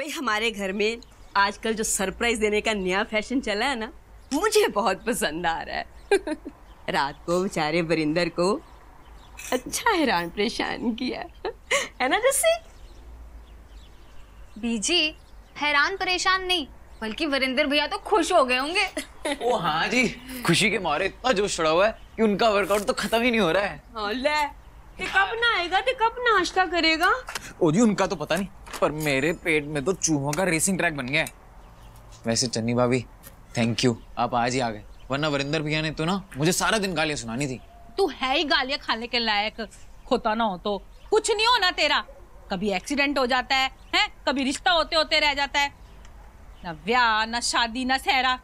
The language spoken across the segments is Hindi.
भाई हमारे घर में आजकल जो सरप्राइज देने का नया फैशन चला है ना, मुझे बहुत पसंद आ रहा है। रात को बेचारे वरिंदर को अच्छा हैरान परेशान किया है ना जस्सी? बीजी हैरान परेशान नहीं, बल्कि वरिंदर भैया तो खुश हो गए होंगे। ओ हाँ जी, खुशी के मारे इतना जोश चढ़ा हुआ है कि उनका वर्कआउट तो खत्म ही नहीं हो रहा है। हाँ ले, ते कब नहाएगा, ते कब नाश्ता करेगा? ओ जी उनका तो पता नहीं, पर मेरे पेट में तो चूहों का रेसिंग ट्रैक बन गया है। वैसे चन्नी भाभी थैंक यू, आप आज ही आ गए, वरना वरिंदर भैया ने तो ना मुझे सारा दिन गालियां सुनानी थी। तू है ही गालियां खाने के लायक, होता ना हो तो कुछ नहीं होना तेरा। कभी एक्सीडेंट हो जाता है, कभी रिश्ता होते होते रह जाता है, ना ब्याह ना शादी ना सहरा,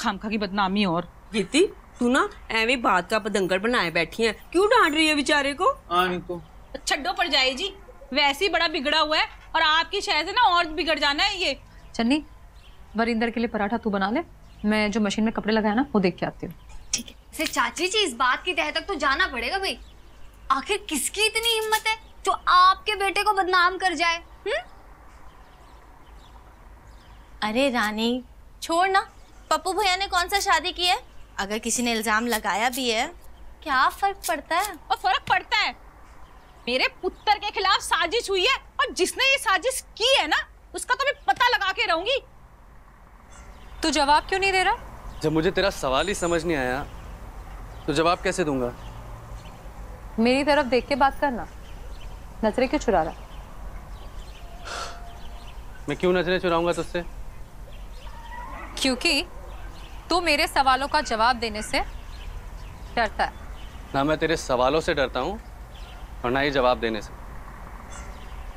खामखा की बदनामी। और गीती तू ना एवे बात का पतंगड़ बनाए बैठी है, क्यों डांट रही है बेचारे को? नहीं तो छड्डो पड़ जाए जी, वैसे ही बड़ा बिगड़ा हुआ है और आपकी शहर से ना और बिगड़ जाना है ये। चन्नी वरिंदर के लिए पराठा तू बना ले, मैं जो मशीन में कपड़े लगाया ना वो देख के आती हूँ। ठीक है। से चाची जी इस बात की तह तक तो जाना पड़ेगा भाई, आखिर किसकी इतनी हिम्मत है जो आपके बेटे को बदनाम कर जाए? अरे रानी छोड़ ना, पप्पू भैया ने कौन सा शादी की है? अगर किसी ने इल्जाम लगाया भी है क्या फर्क पड़ता है? और फर्क पड़ता है, मेरे पुत्र के खिलाफ साजिश हुई है और जिसने ये साजिश की है ना उसका तो मैं पता लगा के रहूंगी। तू जवाब क्यों नहीं दे रहा? जब मुझे तेरा सवाल ही समझ नहीं आया तो जवाब कैसे दूंगा? मेरी तरफ देख के बात करना, नजरें क्यों चुरा रहा? मैं क्यों नजरें चुराऊंगा तुझसे? क्योंकि तू मेरे सवालों का जवाब देने से डरता है। ना मैं तेरे सवालों से डरता हूँ और ना ही जवाब देने से।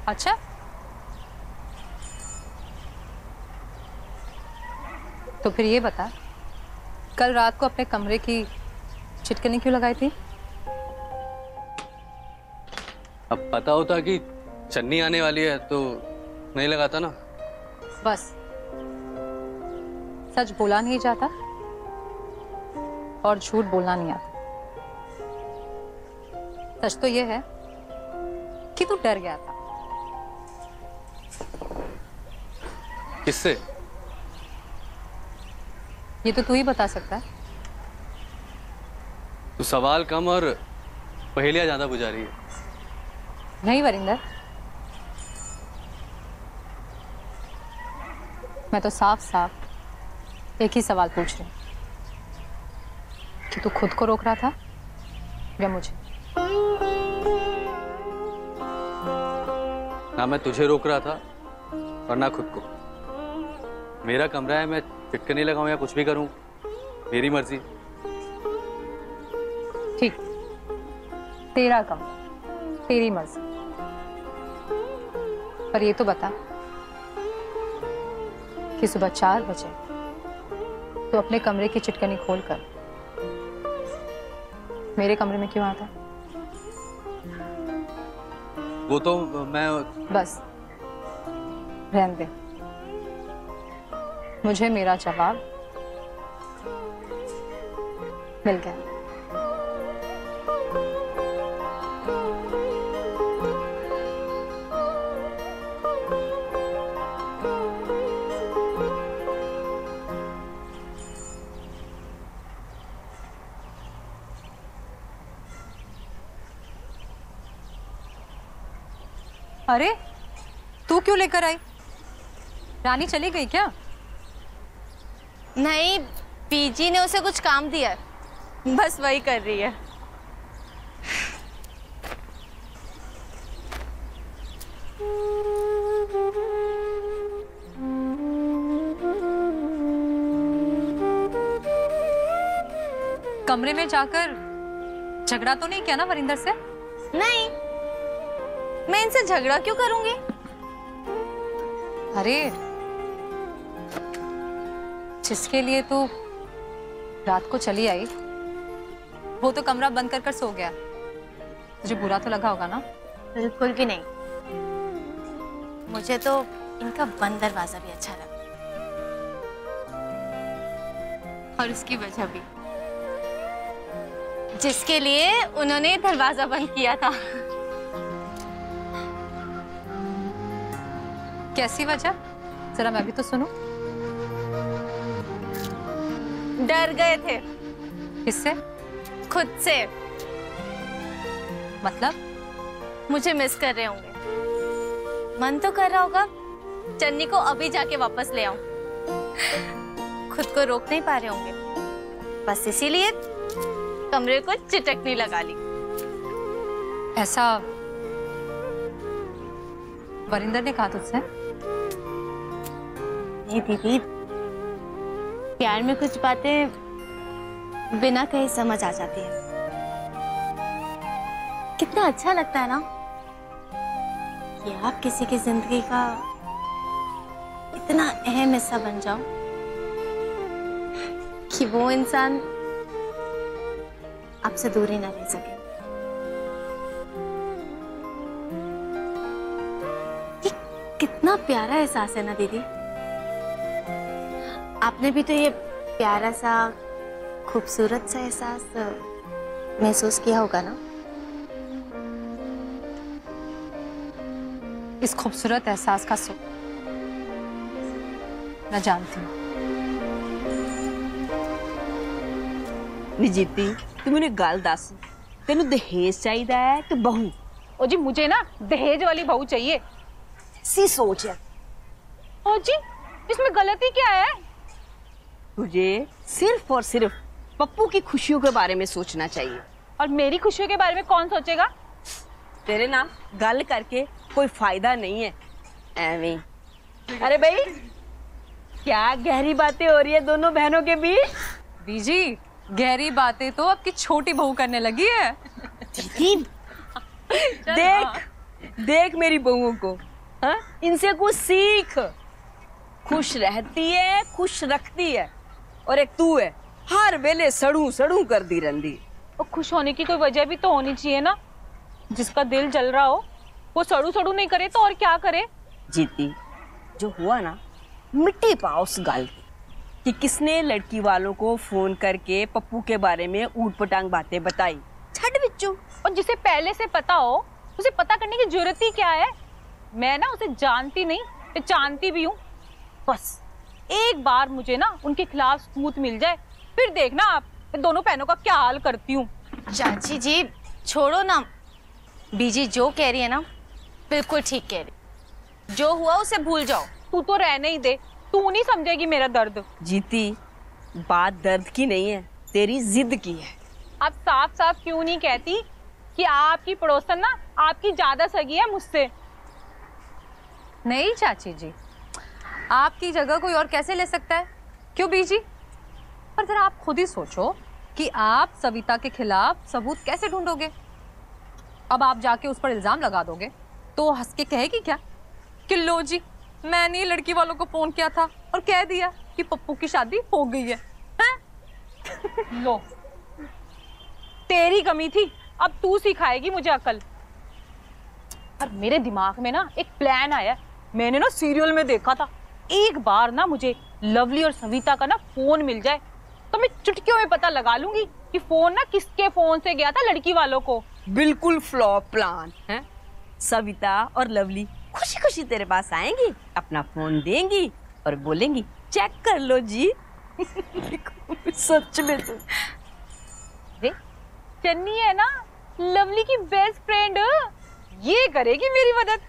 अच्छा, तो फिर ये बता, कल रात को अपने कमरे की चिटकनी क्यों लगाई थी? अब पता होता कि चन्नी आने वाली है तो नहीं लगाता ना। बस सच बोला नहीं जाता और झूठ बोलना नहीं आता। सच तो ये है कि तू डर गया था। किससे? ये तो तू ही बता सकता है। तू सवाल कम और पहेलियां ज्यादा बुझा रही है। नहीं वरिंदर, मैं तो साफ साफ एक ही सवाल पूछ रही हूँ कि तू खुद को रोक रहा था या मुझे? ना मैं तुझे रोक रहा था और ना खुद को। मेरा कमरा है, मैं चिटकनी लगाऊं या कुछ भी करूं, मेरी मर्जी। ठीक, तेरा कमरा, तेरी मर्जी। पर ये तो बता कि सुबह 4 बजे तो अपने कमरे की चिटकनी खोलकर मेरे कमरे में क्यों आता? वो तो मैं बस रहने दे, मुझे मेरा जवाब मिल गया। अरे तू क्यों लेकर आई? रानी चली गई क्या? नहीं, पीजी ने उसे कुछ काम दिया है, बस वही कर रही है। कमरे में जाकर झगड़ा तो नहीं किया ना वरिंदर से? नहीं, मैं इनसे झगड़ा क्यों करूंगी? अरे जिसके लिए तू रात को चली आई वो तो कमरा बंद कर सो गया, तुझे बुरा तो लगा होगा ना? बिल्कुल भी नहीं, मुझे तो इनका बंद दरवाजा भी अच्छा लगा, और उसकी वजह भी जिसके लिए उन्होंने दरवाजा बंद किया था। कैसी वजह? जरा मैं भी तो सुनूं। डर गए थे किससे? खुद से। मतलब? मुझे मिस कर रहे होंगे। मन तो कर रहा होगा चन्नी को अभी जाके वापस ले आऊं। खुद को रोक नहीं पा रहे होंगे, बस इसीलिए कमरे को चिटकनी लगा ली। ऐसा वरिंदर ने कहा तुझसे? नहीं दीदी, प्यार में कुछ बातें बिना कहे समझ आ जाती है। कितना अच्छा लगता है ना कि आप किसी की जिंदगी का इतना अहम हिस्सा बन जाओ कि वो इंसान आपसे दूर ही ना रह सके। ये कितना प्यारा एहसास है ना दीदी। आपने भी तो ये प्यारा सा खूबसूरत सा एहसास महसूस किया होगा ना। इस खूबसूरत एहसास का सुख मैं जानती हूँ। निजीती तू मैंने गल दस, तेनू दहेज चाहिए है कि बहू? ओ जी मुझे ना दहेज वाली बहू चाहिए। सी सोच है। ओ जी इसमें गलती क्या है? तुझे सिर्फ और सिर्फ पप्पू की खुशियों के बारे में सोचना चाहिए। और मेरी खुशियों के बारे में कौन सोचेगा? तेरे ना गल करके कोई फायदा नहीं है एवें। अरे भाई क्या गहरी बातें हो रही है दोनों बहनों के बीच? बीजी गहरी बातें तो आपकी छोटी बहू करने लगी है। देख देख मेरी बहुओं को, हाँ? इनसे कुछ सीख। खुश रहती है, खुश रखती है, और एक तू है हर वेले सड़ू सड़ू कर दी रही। और खुश होने की कोई वजह भी तो होनी चाहिए ना। जिसका दिल जल रहा हो वो सड़ू सड़ू नहीं करे तो और क्या करे? जीती जो हुआ ना, मिट्टी पाओ उस गल कि किसने लड़की वालों को फोन करके पप्पू के बारे में ऊट पटांग बातें बताई। छड़ बिच्चू। और जिसे पहले से पता हो उसे पता करने की जरूरत ही क्या है? मैं ना उसे जानती नहीं, पहचानती भी हूँ। बस एक बार मुझे ना उनके खिलाफ सबूत मिल जाए, फिर देखना आप मैं दोनों बहनों का क्या हाल करती हूँ। चाची जी छोड़ो ना, बीजी जो कह रही है ना बिल्कुल ठीक कह रही। जो हुआ उसे भूल जाओ। तू तो रहने ही दे, तू नहीं समझेगी मेरा दर्द। जीती बात दर्द की नहीं है, तेरी जिद की है। आप साफ साफ क्यों नहीं कहती कि आपकी पड़ोसन ना आपकी ज्यादा सगी है मुझसे? नहीं चाची जी, आपकी जगह कोई और कैसे ले सकता है? क्यों बीजी? पर जरा आप खुद ही सोचो कि आप सविता के खिलाफ सबूत कैसे ढूंढोगे? अब आप जाके उस पर इल्जाम लगा दोगे तो हंस के कहेगी क्या कि लो जी मैंने लड़की वालों को फोन किया था और कह दिया कि पप्पू की शादी हो गई है, हैं? लो तेरी कमी थी, अब तू सिखाएगी मुझे अकल। और मेरे दिमाग में ना एक प्लान आया, मैंने ना सीरियल में देखा था। एक बार ना मुझे लवली और सविता का ना फोन मिल जाए तो मैं चुटकियों में पता लगा लूंगी कि फोन ना किसके फोन से गया था लड़की वालों को। बिल्कुल फ्लॉप प्लान है। सविता और लवली खुशी खुशी तेरे पास आएंगी, अपना फोन देंगी और बोलेंगी चेक कर लो जी। सच में तो चन्नी है ना लवली की बेस्ट फ्रेंड, ये करेगी मेरी मदद।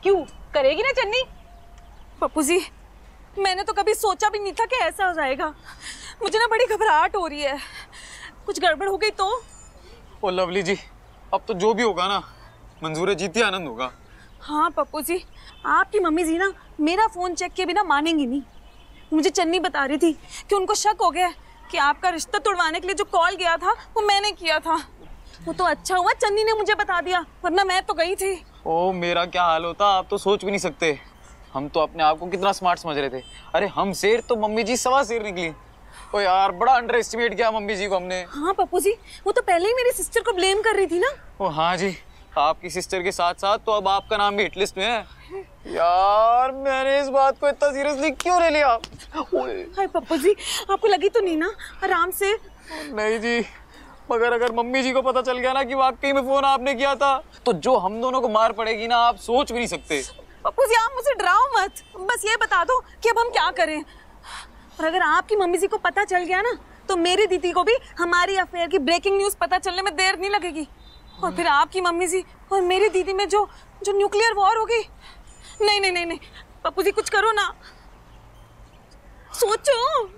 क्यों करेगी ना चन्नी? पप्पू जी मैंने तो कभी सोचा भी नहीं था कि ऐसा हो जाएगा। मुझे ना बड़ी घबराहट हो रही है, कुछ गड़बड़ हो गई तो? ओ लवली जी, अब तो जो भी होगा ना मंजूर है, जीती आनंद होगा। हाँ पप्पू जी, आपकी मम्मी जी ना मेरा फोन चेक किए बिना मानेंगी नहीं। मुझे चन्नी बता रही थी कि उनको शक हो गया कि आपका रिश्ता तोड़वाने के लिए जो कॉल गया था वो मैंने किया था। वो तो अच्छा हुआ चन्नी ने मुझे बता दिया, वरना मैं तो गई थी। ओ मेरा क्या हाल होता आप तो सोच भी नहीं सकते। हम तो अपने आप को कितना स्मार्ट समझ रहे थे। अरे हम शेर तो मम्मी जी सवा शेर निकली। ओ यार बड़ा अंडर एस्टिमेट किया मम्मी जी को हमने। हाँ पप्पू जी, वो तो पहले ही मेरी सिस्टर को ब्लेम कर रही थी ना। ओ हाँ जी, आपकी सिस्टर के साथ साथ तो अब आपका नाम भी हिट लिस्ट में है। यार मैंने इस बात को इतना सीरियसली क्यों ले लिया? हाय पप्पू जी, आपको लगी तो नहीं ना? आराम से। नहीं जी, मगर अगर मम्मी जी को पता चल गया ना कि वाकई में फोन आपने किया था तो जो हम दोनों को मार पड़ेगी ना आप सोच भी नहीं सकते। पप्पू जी आप मुझे डराओ मत, बस ये बता दो कि अब हम क्या करें। और अगर आपकी मम्मी जी को पता चल गया ना तो मेरी दीदी को भी हमारी अफेयर की ब्रेकिंग न्यूज़ पता चलने में देर नहीं लगेगी। और फिर आपकी मम्मी जी और मेरी दीदी में जो न्यूक्लियर वॉर होगी। नहीं नहीं नहीं नहीं पप्पू जी कुछ करो ना, सोचो।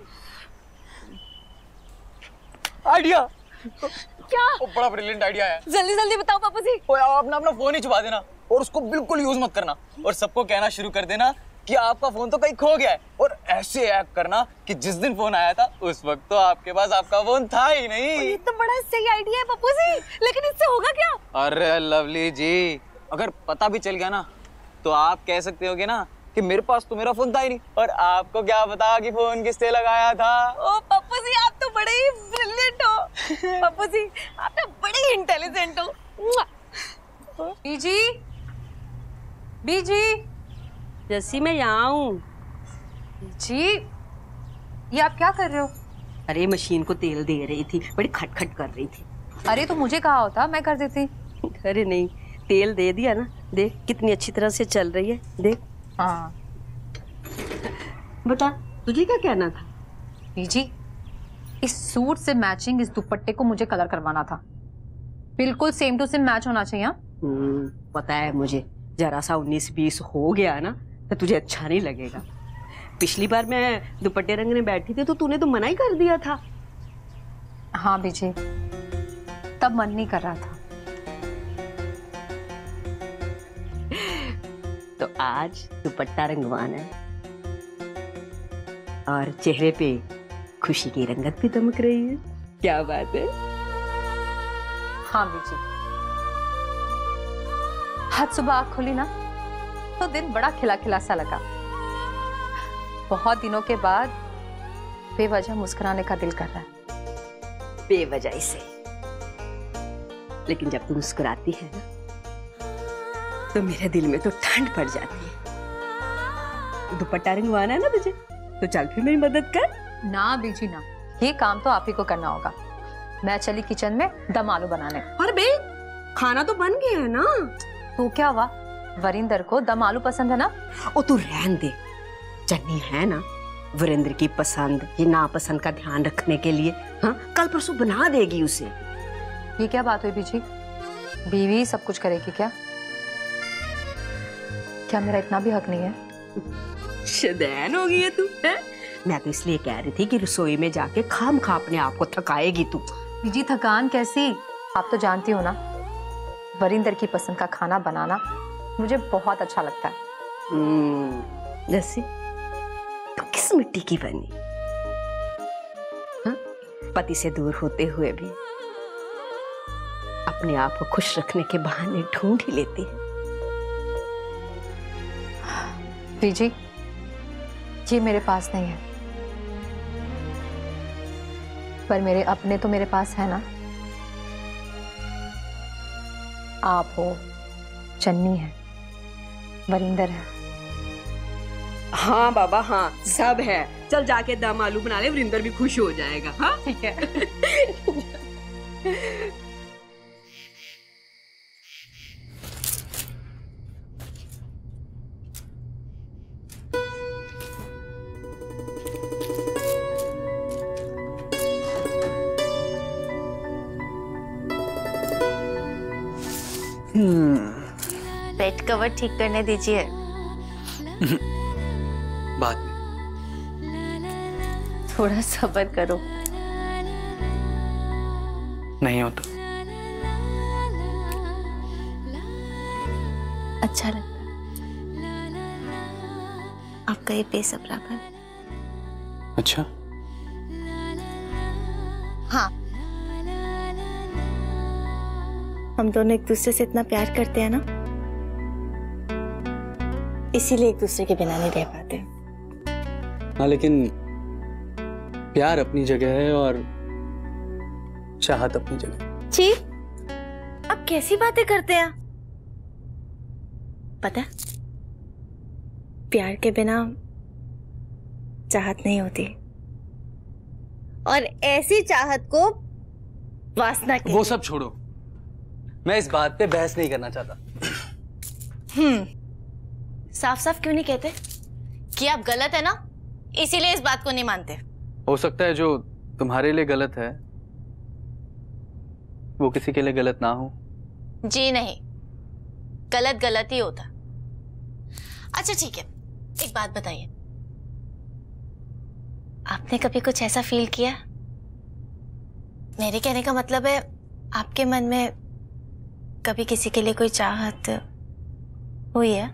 आइडिया क्या? बड़ा ब्रिलियंट आइडिया है। जल्दी जल्दी बताओ पप्पू जी। आप अपना फोन ही छुपा देना और उसको बिल्कुल यूज मत करना और सबको कहना शुरू कर देना कि आपका फोन तो कहीं खो गया है और ऐसे एक्ट करना कि जिस दिन फोन आया था उस वक्त तो आपके पास आपका फोन था ही नहीं। ये तो बड़ा सही आइडिया है पप्पू जी, लेकिन इससे होगा क्या? अरे लवली जी, अगर पता भी चल गया ना तो आप कह सकते होगे ना कि मेरे पास तो मेरा फोन था ही नहीं और आपको क्या पता कि फोन किसने लगाया था। ओ पप्पू जी आप तो बड़े ही ब्रिलियंट हो। पप्पू जी आप तो बड़े ही इंटेलिजेंट हो। बीजी, बीजी, जैसी मैं यहाँ हूँ। जी ये आप क्या कर रहे हो? अरे मशीन को तेल दे रही थी, बड़ी खटखट कर रही थी। अरे तो मुझे कहा होता मैं कर देती। अरे नहीं, तेल दे दिया ना, देख कितनी अच्छी तरह से चल रही है, देख। हाँ बता तुझे क्या कहना था? बीजी इस सूट से मैचिंग इस दुपट्टे को मुझे कलर करवाना था, बिल्कुल सेम टू सेम मैच होना चाहिए। पता है मुझे, जरा सा 19-20 हो गया ना तो तुझे अच्छा नहीं लगेगा। पिछली बार मैं दुपट्टे रंगने बैठी थी तो तूने तो मना ही कर दिया था। हाँ बीजी तब मन नहीं कर रहा था। तो आज दुपट्टा रंगवाना है और चेहरे पे खुशी की रंगत भी दमक रही है। क्या बात है? हाँ बीजी, आज सुबह आँख खुली ना तो दिन बड़ा खिला खिला सा लगा। बहुत दिनों के बाद बेवजह मुस्कुराने का दिल कर रहा है। बेवजह से, लेकिन जब तू मुस्कुराती है ना तो मेरे दिल में तो ठंड पड़ जाती है। दुपट्टा रंगवाना है ना तुझे, तो चल फिर मेरी मदद कर। ना बीजी ना, ये काम तो आप ही को करना होगा। मैं चली किचन में दम आलू बनाने। अरे बे, खाना तो बन गया है ना। तो क्या हुआ, वरिंदर को दम आलू पसंद है ना। ओ तू रहन दे, चन्नी है ना वीरेंद्र की पसंद ये नापसंद का ध्यान रखने के लिए। हाँ कल परसों बना देगी उसे। ये क्या बात हुई बीजी, बीवी सब कुछ करेगी क्या? क्या मेरा इतना भी हक नहीं है? शदैन हो गई है तू है? मैं तो इसलिए कह रही थी कि रसोई में जाके खाम खा अपने आप को थकाएगी तू। बीजी थकान कैसी, आप तो जानती हो ना वरिंदर की पसंद का खाना बनाना मुझे बहुत अच्छा लगता है। जैसे तो किस मिट्टी की बनी? हाँ? पति से दूर होते हुए भी अपने आप को खुश रखने के बहाने ढूंढ ही लेती है। बीजी ये मेरे पास नहीं है, पर मेरे अपने तो मेरे पास है ना। आप हो, चन्नी है, वरिंदर है। हाँ बाबा हाँ, सब है। चल जाके दम आलू बना ले, वरिंदर भी खुश हो जाएगा। हाँ ठीक है। बेड कवर ठीक करने दीजिए। बाद में। थोड़ा सब्र करो। नहीं होता। अच्छा लगता आपका ये बेसब्रापन। अच्छा हाँ, हम दोनों एक दूसरे से इतना प्यार करते हैं ना, इसीलिए एक दूसरे के बिना नहीं रह पाते। हाँ, लेकिन प्यार अपनी जगह है और चाहत अपनी जगह। जी आप कैसी बातें करते हैं? पता प्यार के बिना चाहत नहीं होती, और ऐसी चाहत को वासना के। वो सब छोड़ो, मैं इस बात पे बहस नहीं करना चाहता। साफ साफ क्यों नहीं कहते कि आप गलत है ना, इसीलिए इस बात को नहीं मानते? हो सकता है जो तुम्हारे लिए गलत है वो किसी के लिए गलत ना हो। जी नहीं, गलत गलत ही होता। अच्छा ठीक है, एक बात बताइए, आपने कभी कुछ ऐसा फील किया? मेरे कहने का मतलब है, आपके मन में कभी किसी के लिए कोई चाहत हुई है?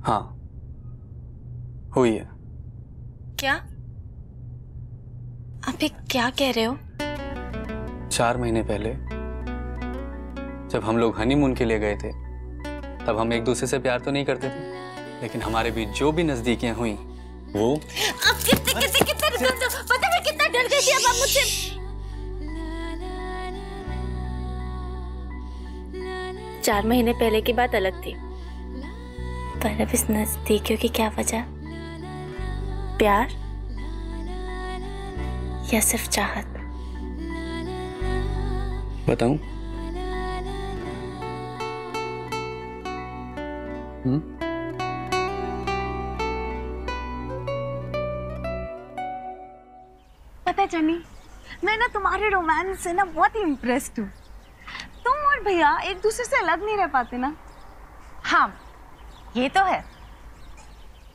हाँ, हुई है। क्या? आप ये क्या कह रहे हो? 4 महीने पहले जब हम लोग हनीमून के लिए गए थे, तब हम एक दूसरे से प्यार तो नहीं करते थे, लेकिन हमारे बीच जो भी नजदीकियां हुई वो। आप कितना पता मैं कितना डर गई थी अब आप मुझसे। 4 महीने पहले की बात अलग थी, पर अब इस नजदीकियों की क्या वजह? प्यार या सिर्फ चाहत? बताऊं? पता है जनी, मैं ना तुम्हारे रोमांस से ना बहुत ही इम्प्रेस्ड हूँ। तुम और भैया एक दूसरे से अलग नहीं रह पाते ना? हाँ, ये तो है।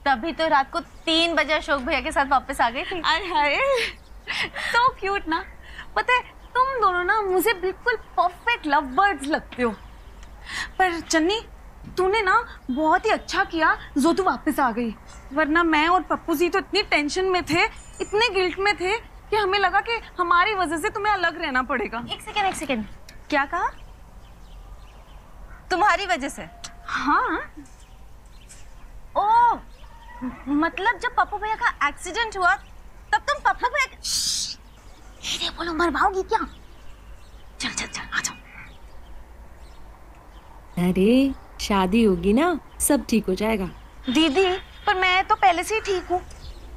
तभी तो रात को 3 बजे अशोक भैया के साथ वापस आ गई थी। अरे हाय, so क्यूट ना। पता है तुम दोनों ना मुझे बिल्कुल परफेक्ट लव बर्ड्स लगते हो। पर चन्नी, तूने ना बहुत ही अच्छा किया जो तू वापस आ गई, वरना मैं और पप्पू जी तो इतनी टेंशन में थे, इतने गिल्ट में थे कि हमें लगा कि हमारी वजह से तुम्हें अलग रहना पड़ेगा। एक सेकेंड, क्या कहा? तुम्हारी वजह से? हाँ। ओ, मतलब जब पप्पू भैया का एक्सीडेंट हुआ तब तुम पप्पू भैया। धीरे बोलो, मरवाओगी क्या? चल चल चल आ जाओ। अरे शादी होगी ना, सब ठीक हो जाएगा। दीदी, पर मैं तो पहले से ही ठीक हूँ।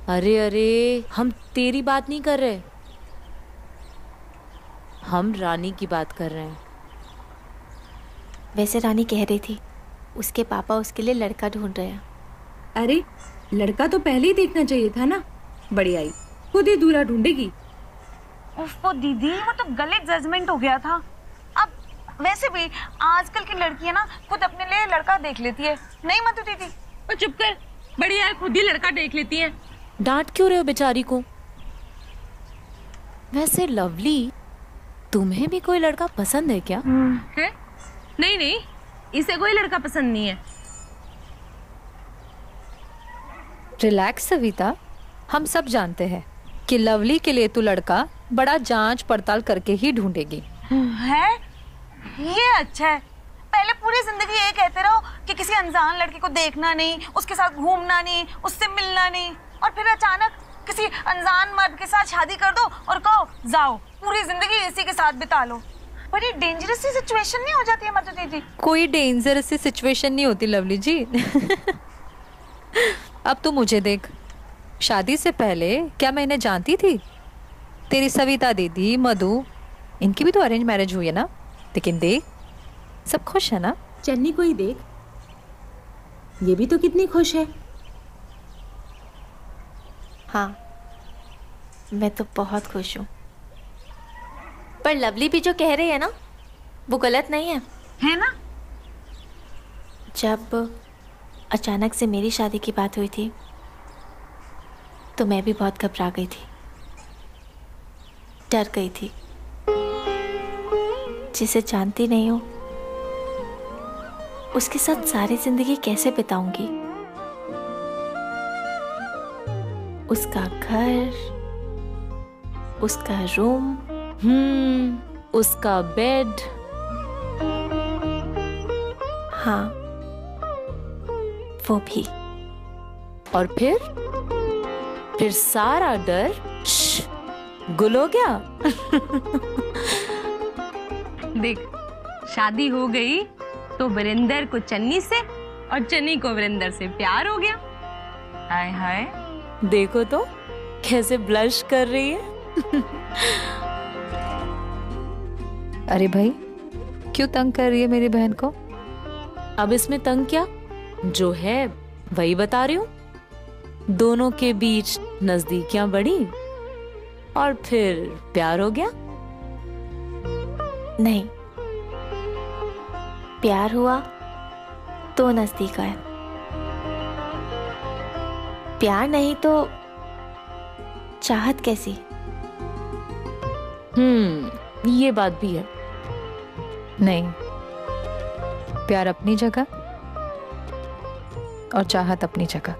अरे अरे, हम तेरी बात नहीं कर रहे, हम रानी की बात कर रहे हैं। वैसे रानी कह रही थी उसके पापा उसके लिए लड़का ढूंढ रहे हैं। अरे लड़का तो पहले ही देखना चाहिए था ना, बड़ी आई खुद ही दूल्हा ढूंढेगी। उफ दीदी, वो तो गलत जजमेंट हो गया था। अब वैसे भी आजकल की लड़कियां ना खुद अपने लिए लड़का देख लेती है, नहीं मधु दीदी? और चुप कर, बढ़िया है, खुद ही लड़का देख लेती हैं। डांट क्यों रहे हो बेचारी को? वैसे लवली, तुम्हें भी कोई लड़का पसंद है क्या? है? नहीं नहीं, इसे कोई लड़का पसंद नहीं है। रिलैक्स सविता, हम सब जानते हैं कि लवली के लिए तू लड़का बड़ा जांच पड़ताल करके ही ढूंढेगी। है? ये अच्छा है। पहले पूरी जिंदगी ये कहते रहो कि किसी अनजान लड़की को देखना नहीं, उसके साथ घूमना नहीं, उससे मिलना नहीं, और फिर अचानक किसी अनजान मर्द के साथ शादी कर दो और कहो जाओ पूरी जिंदगी इसी के साथ बिता लो। बड़ी डेंजरस सी सिचुएशन नहीं हो जाती है मधु दीदी? कोई डेंजरस सी सिचुएशन नहीं होती लवली जी। अब तू मुझे देख, शादी से पहले क्या मैं इन्हें जानती थी? तेरी सविता दीदी, मधु, इनकी भी तो अरेंज मैरिज हुई है ना, लेकिन देख सब खुश है ना। चन्नी को ही देख, ये भी तो कितनी खुश है। हाँ, मैं तो बहुत खुश हूँ। पर लवली भी जो कह रही है ना, वो गलत नहीं है, है ना? जब अचानक से मेरी शादी की बात हुई थी तो मैं भी बहुत घबरा गई थी, डर गई थी। जिसे जानती नहीं हूँ उसके साथ सारी जिंदगी कैसे बिताऊंगी? उसका घर, उसका रूम, उसका बेड। हाँ, वो भी। और फिर सारा डर गुल हो गया। देख, शादी हो गई तो वीरेंद्र को चन्नी से और चन्नी को वीरेंद्र से प्यार हो गया। हाय हाय, देखो तो कैसे ब्लश कर रही है। अरे भाई, क्यों तंग कर रही है मेरी बहन को? अब इसमें तंग क्या, जो है वही बता रही हूँ। दोनों के बीच नजदीकियां बढ़ी और फिर प्यार हो गया। नहीं, प्यार हुआ तो नजदीक आए, प्यार नहीं तो चाहत कैसी? ये बात भी है। नहीं, प्यार अपनी जगह और चाहत अपनी जगह।